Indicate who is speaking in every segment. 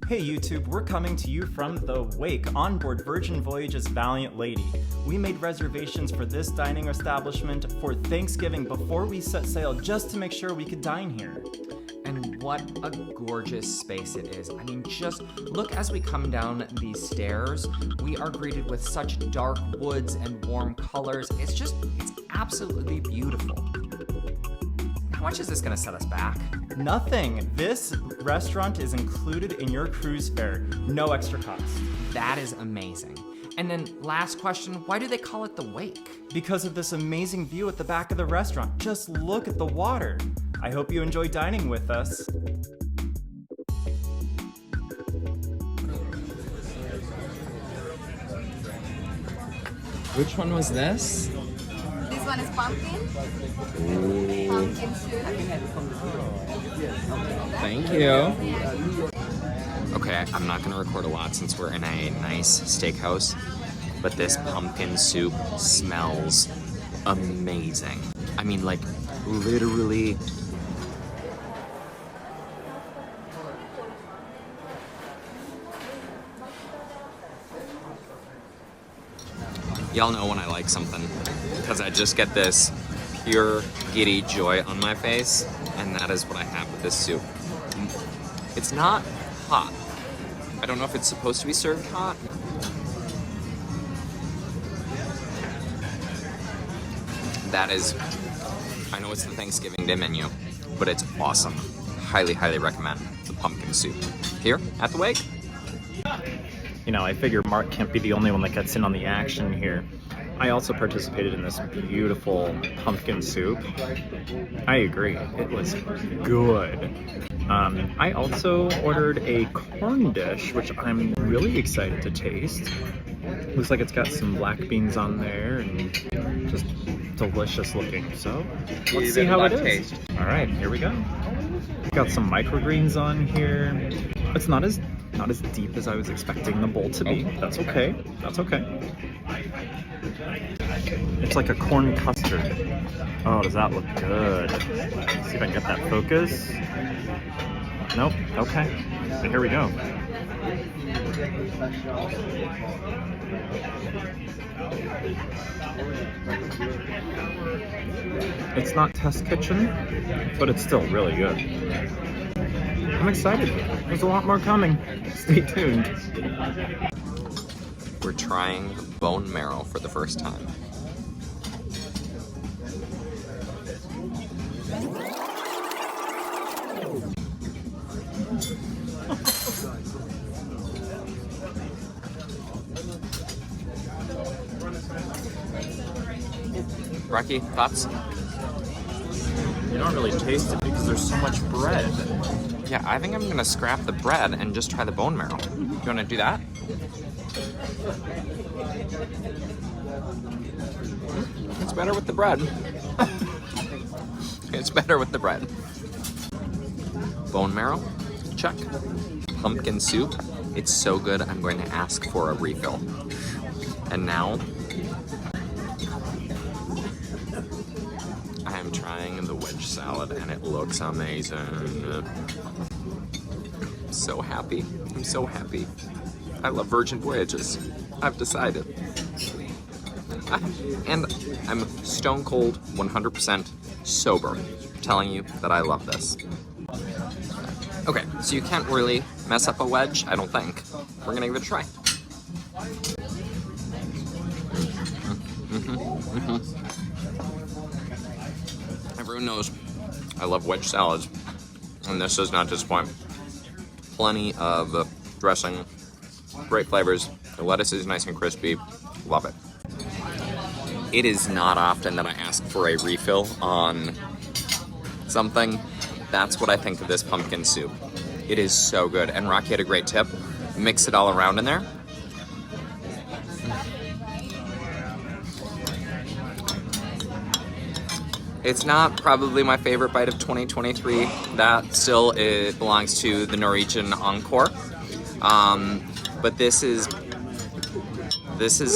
Speaker 1: Hey YouTube, we're coming to you from the Wake onboard Virgin Voyages Valiant Lady. We made reservations for this dining establishment for Thanksgiving before we set sail just to make sure we could dine here.
Speaker 2: And what a gorgeous space it is. I mean, just look as we come down these stairs. We are greeted with such dark woods and warm colors. It's absolutely beautiful. How much is this gonna set us back?
Speaker 1: Nothing. This restaurant is included in your cruise fare. No extra cost.
Speaker 2: That is amazing. And then last question, why do they call it the Wake?
Speaker 1: Because of this amazing view at the back of the restaurant. Just look at the water. I hope you enjoy dining with us.
Speaker 2: Which one was this?
Speaker 3: This one is pumpkin.
Speaker 2: Ooh.
Speaker 3: Pumpkin soup.
Speaker 2: Thank you. Okay, I'm not gonna record a lot since we're in a nice steakhouse, but this pumpkin soup smells amazing. I mean, like, literally. Y'all know when I like something, because I just get this pure giddy joy on my face, and that is what I have with this soup. It's not hot. I don't know if it's supposed to be served hot. That is, I know it's the Thanksgiving Day menu, but it's awesome. Highly, highly recommend the pumpkin soup. Here at the Wake.
Speaker 1: You know, I figure Mark can't be the only one that gets in on the action here. I also participated in this beautiful pumpkin soup. I agree, it was good. I also ordered a corn dish, which I'm really excited to taste. Looks like it's got some black beans on there and just delicious looking. So let's see how it is. All right, here we go. Got some microgreens on here. It's not as deep as I was expecting the bowl to be. That's okay. That's okay. It's like a corn custard. Oh, does that look good? Let's see if I can get that focus. Nope. Okay. So here we go. It's not test kitchen, but it's still really good. I'm excited. There's a lot more coming. Stay tuned.
Speaker 2: We're trying bone marrow for the first time. Rocky, thoughts?
Speaker 1: You don't really taste it because there's so much bread.
Speaker 2: Yeah, I think I'm gonna scrap the bread and just try the bone marrow. You wanna do that? It's better with the bread. It's better with the bread. Bone marrow, check. Pumpkin soup, it's so good I'm going to ask for a refill. And now, I am trying the wedge salad and it looks amazing. I'm so happy. I'm so happy. I love Virgin Voyages. I've decided. And I'm stone cold 100% sober telling you that I love this. Okay, so you can't really mess up a wedge, I don't think. We're gonna give it a try. Everyone knows I love wedge salads, and this does not disappoint. Plenty of dressing, great flavors. The lettuce is nice and crispy. Love it. It is not often that I ask for a refill on something. That's what I think of this pumpkin soup. It is so good. And Rocky had a great tip. Mix it all around in there. It's not probably my favorite bite of 2023. That still belongs to the Norwegian Encore. But this is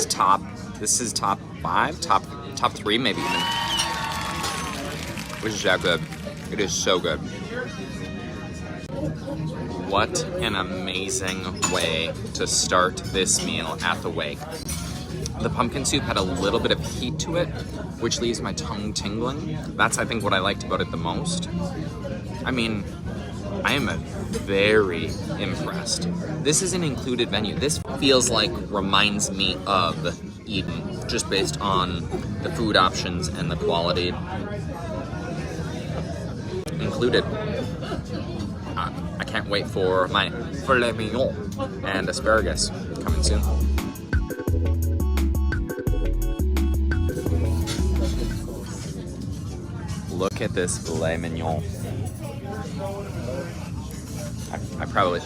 Speaker 2: top 5, top 3 maybe even. Which is that good. It is so good. What an amazing way to start this meal at the wake. The pumpkin soup had a little bit of heat to it, which leaves my tongue tingling. That's, I think, what I liked about it the most. I mean, I am very impressed. This is an included menu. This feels like reminds me of Eden, just based on the food options and the quality included. I can't wait for my filet mignon and asparagus coming soon. Look at this filet mignon. I probably,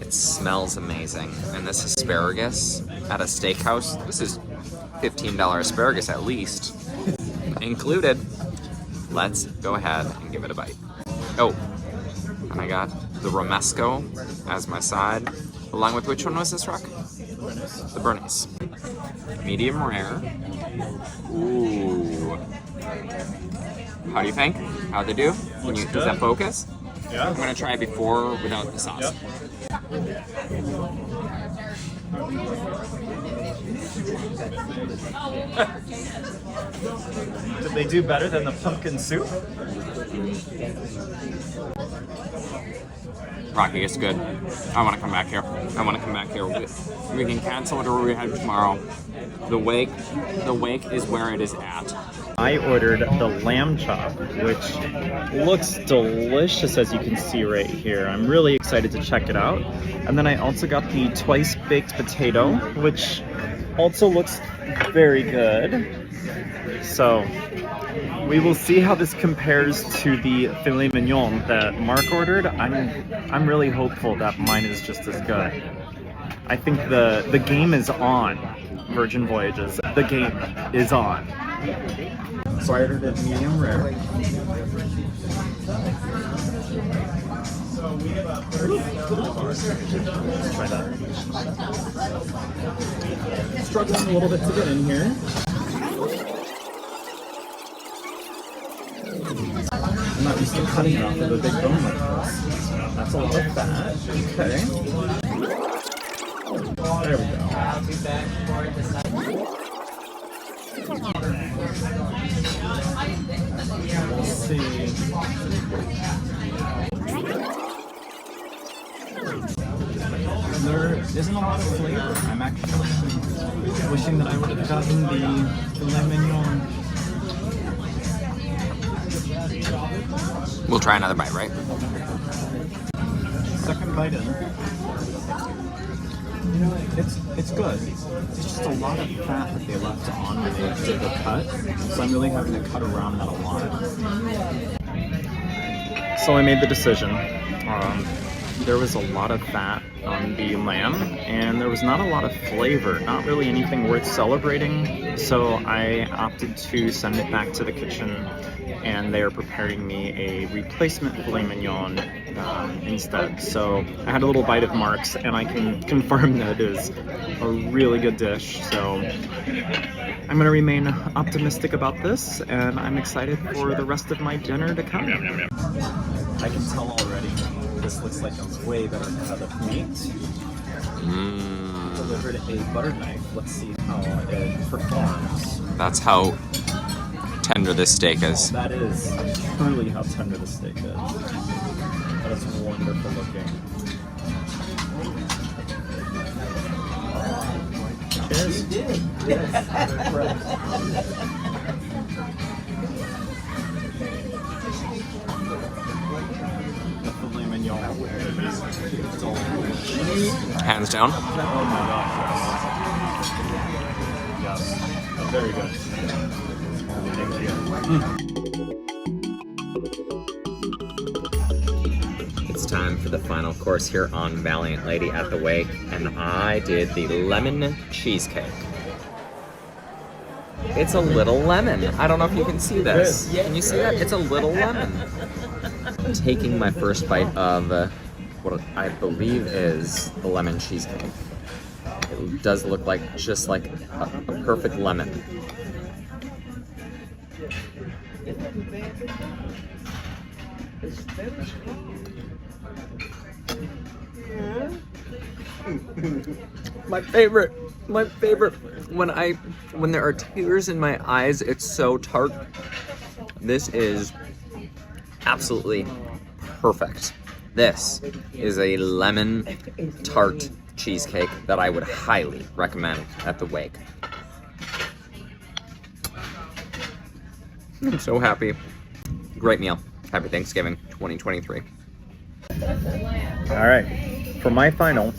Speaker 2: it smells amazing. And this asparagus at a steakhouse, this is $15 asparagus at least, included. Let's go ahead and give it a bite. Oh, and I got the romesco as my side, along with, which one was this, Rock? The Bernice. Medium rare. Ooh. How do you think? How'd they do? Does that focus?
Speaker 1: Yeah.
Speaker 2: I'm gonna try it before without the sauce.
Speaker 1: Did they do better than the pumpkin soup?
Speaker 2: Rocky, it's good. I want to come back here. We can cancel whatever we have tomorrow. The wake is where it is at.
Speaker 1: I ordered the lamb chop, which looks delicious, as you can see right here. I'm really excited to check it out. And then I also got the twice baked potato, which also looks very good. So we will see how this compares to the filet mignon that Mark ordered. I'm really hopeful that mine is just as good. I think the game is on, Virgin Voyages. The game is on. So I ordered it medium rare. Let's try that. Struggling a little bit to get in here. I'm not used to cutting it off of a big bone like this. That's a lot of fat. Okay. There we go. We'll see. There isn't a lot of flavor. I'm actually wishing that I would have gotten the filet mignon.
Speaker 2: We'll try another bite, right?
Speaker 1: Second bite in. It's good. It's just a lot of fat that they left on when they did the cut, so I'm really having to cut around that a lot. So I made the decision. There was a lot of fat on the lamb, and there was not a lot of flavor, not really anything worth celebrating, so I opted to send it back to the kitchen, and they are preparing me a replacement filet mignon instead. So I had a little bite of Mark's, and I can confirm that it is a really good dish, so I'm going to remain optimistic about this, and I'm excited for the rest of my dinner to come. I can tell already. This looks like a way better cut of meat. Delivered a butter knife. Let's see how it performs.
Speaker 2: That's how tender this steak is.
Speaker 1: That is truly how tender the steak is. That is wonderful looking. Cheers.
Speaker 2: Hands down.
Speaker 1: Oh my gosh, yes. Yes. Very good. Thank you.
Speaker 2: It's time for the final course here on Valiant Lady at the Wake, and I did the lemon cheesecake. It's a little lemon. I don't know if you can see this. Can you see that? It's a little lemon. Taking my first bite of what I believe is the lemon cheesecake. It does look like just like a perfect lemon. My favorite. When there are tears in my eyes, it's so tart. This is absolutely perfect. This is a lemon tart cheesecake that I would highly recommend at the wake. I'm so happy. Great meal. Happy Thanksgiving 2023.
Speaker 1: All right, for my final,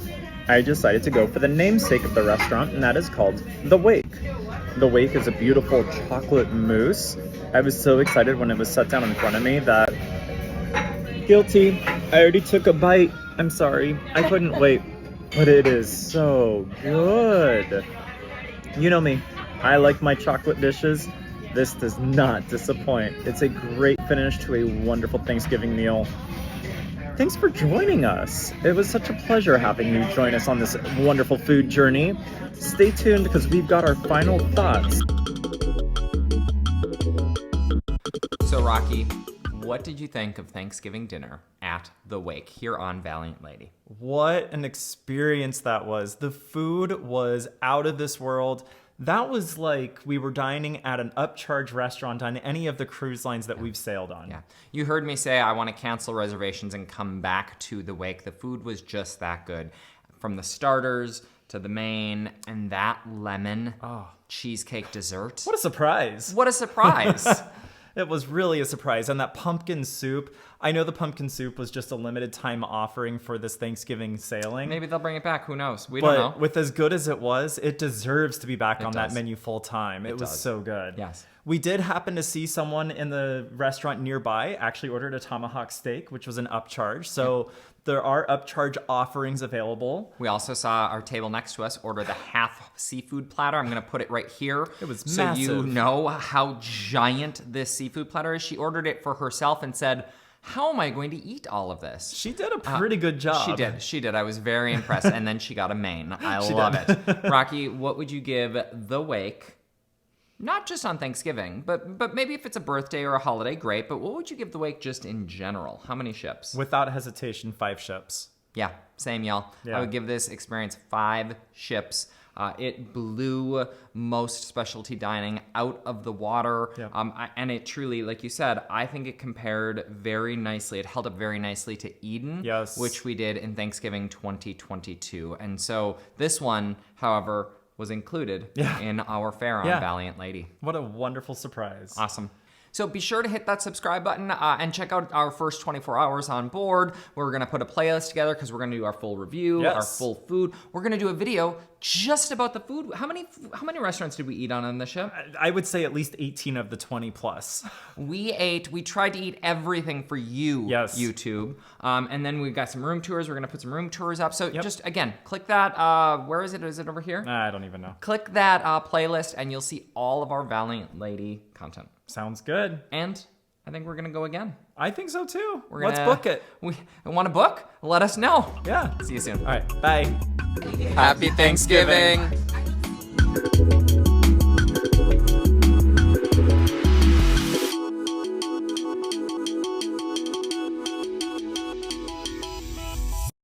Speaker 1: I decided to go for the namesake of the restaurant, and that is called The Wake. The Wake is a beautiful chocolate mousse. I was so excited when it was set down in front of me that... Guilty. I already took a bite. I'm sorry. I couldn't wait. But it is so good. You know me. I like my chocolate dishes. This does not disappoint. It's a great finish to a wonderful Thanksgiving meal. Thanks for joining us. It was such a pleasure having you join us on this wonderful food journey. Stay tuned because we've got our final thoughts.
Speaker 2: So Rocky, what did you think of Thanksgiving dinner at the Wake here on Valiant Lady?
Speaker 1: What an experience that was. The food was out of this world. That was like we were dining at an upcharge restaurant on any of the cruise lines that we've sailed on.
Speaker 2: Yeah. You heard me say I want to cancel reservations and come back to the Wake. The food was just that good. From the starters to the main and that lemon cheesecake dessert.
Speaker 1: What a surprise.
Speaker 2: What a surprise.
Speaker 1: It was really a surprise. And that pumpkin soup, I know the pumpkin soup was just a limited time offering for this Thanksgiving sailing.
Speaker 2: Maybe they'll bring it back. Who knows? We don't know.
Speaker 1: But with as good as it was, it deserves to be back on that
Speaker 2: does.
Speaker 1: menu full time. It was
Speaker 2: does.
Speaker 1: so good.
Speaker 2: Yes.
Speaker 1: We did happen to see someone in the restaurant nearby actually ordered a tomahawk steak, which was an upcharge. So there are upcharge offerings available.
Speaker 2: We also saw our table next to us order the half seafood platter. I'm going to put it right here.
Speaker 1: It was
Speaker 2: so
Speaker 1: massive.
Speaker 2: you know how giant this seafood platter is. She ordered it for herself and said, how am I going to eat all of this?
Speaker 1: She did a pretty good job.
Speaker 2: She did. I was very impressed. And then she got a main. I love it. Rocky, what would you give the Wake? Not just on Thanksgiving, but maybe if it's a birthday or a holiday, great. But what would you give the Wake just in general? How many ships?
Speaker 1: Without hesitation, 5 ships.
Speaker 2: Yeah, same, y'all.
Speaker 1: Yeah.
Speaker 2: I would give this experience 5 ships. It blew most specialty dining out of the water.
Speaker 1: Yeah.
Speaker 2: And it truly, like you said, I think it compared very nicely. It held up very nicely to Eden,
Speaker 1: Yes.
Speaker 2: which we did in Thanksgiving 2022. And so this one, however, was included in our fare on Valiant Lady.
Speaker 1: What a wonderful surprise.
Speaker 2: Awesome. So be sure to hit that subscribe button and check out our first 24 hours on board. We're going to put a playlist together because we're going to do our full review, our full food. We're going to do a video just about the food. How many restaurants did we eat on the ship?
Speaker 1: I would say at least 18 of the 20 plus.
Speaker 2: We tried to eat everything for you, YouTube. And then we've got some room tours. We're going to put some room tours up. So just, again, click that. Where is it? Is it over here?
Speaker 1: I don't even know.
Speaker 2: Click that playlist and you'll see all of our Valiant Lady content.
Speaker 1: Sounds good.
Speaker 2: And I think we're going to go again.
Speaker 1: I think so too.
Speaker 2: Let's
Speaker 1: book it.
Speaker 2: We want to book? Let us know.
Speaker 1: Yeah.
Speaker 2: See you soon.
Speaker 1: All right. Bye.
Speaker 2: Happy Thanksgiving.